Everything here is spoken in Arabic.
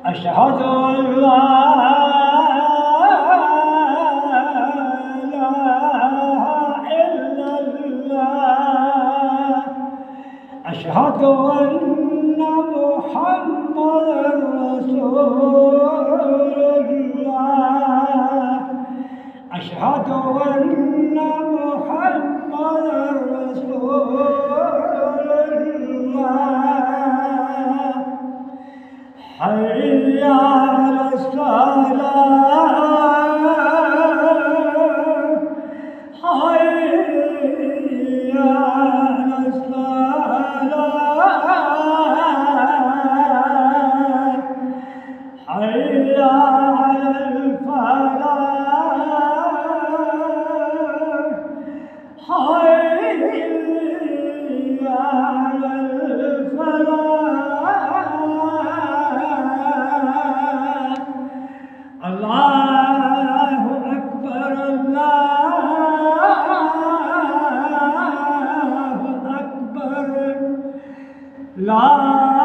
أشهد أن لا إله إلا الله أشهد أن محمدا رسول الله أشهد أن محمدا رسول الله حي على الصلاة حي على الصلاة حي على الفلاح حي على الفلاح الله أكبر الله أكبر لا